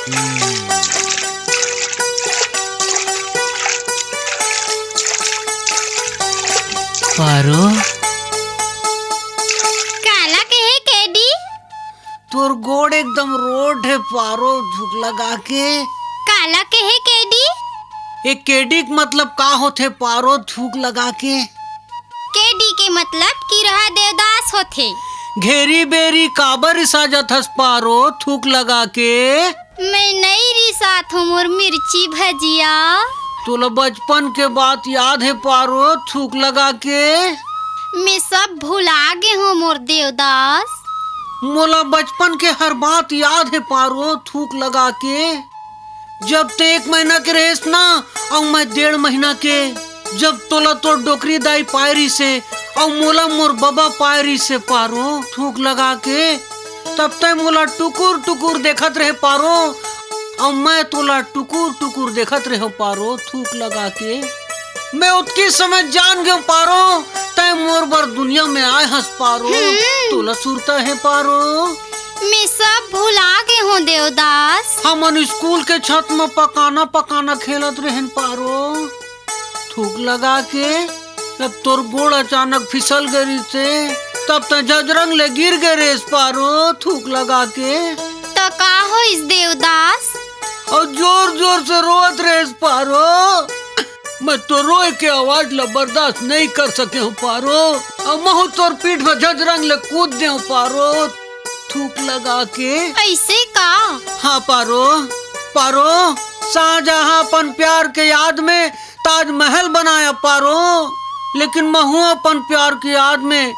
पारो काला के है केडी? तोर गोड़ एकदम रोड है पारो, झुक लगा के। काला के है केडी? एक केडी के मतलब का होथे पारो, झुक लगा के? केडी के मतलब की रहा देवदास होथे। घेरी बेरी काबर रिसाजत हस पारो, थूक लगा के? मैं नहीं रिसात हूँ मोर मिर्ची भजिया। तुला बचपन के बात याद है पारो, थूक लगा के? मैं सब भुला गे हूँ मोर देवदास। मोला बचपन के हर बात याद है पारो, थूक लगा के? जब ते 1 महीना के रहेस ना और मैं 1.5 महीना के, जब तोला तोर डोकरी दाई पायरी से और मोला मोर बाबा पायरी से पारो, थूक लगा के? तब तक मोला टुकुर टुकुर देखत रहे पारो और मैं तोला टुकुर टुकुर देखत रहे पारो, थूक लगा के? मैं उतकी समय जान गयो पारो, तय मोर बर दुनिया में आए हंस पारो, तोला सुरता है पारो? मैं सब भुला गे हूँ देवदास। हमन स्कूल के छत में पकाना पकाना खेलत रहन पारो, थूक लगा के? जब तोर गोड़ अचानक फिसल गई से तब तक जजरंग ले गिर गए रेस पारो, थूक लगा के? तो का हो इस देवदास? और जोर जोर से रोत रेस पारो, मैं तो रोए के आवाज ला बर्दाश्त नहीं कर सके हूँ पारो, और महू तोर पीठ में जजरंग ले कूद दे पारो, थूक लगा के? ऐसे का? हाँ पारो, पारो शाहजहां अपन प्यार के याद में ताजमहल बनाया पारो, लेकिन महू अपन प्यार की याद में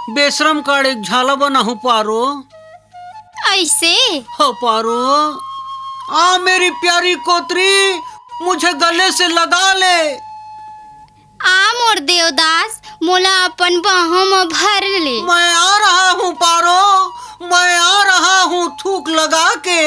बेशरम का एक झाला बना हूँ पारो। ऐसे? हो पारो, आ मेरी प्यारी कोतरी, मुझे गले से लगा ले। आ मोर देवदास, मोला अपन बाहों में भर ले। मैं आ रहा हूँ पारो, मैं आ रहा हूँ, थूक लगा के?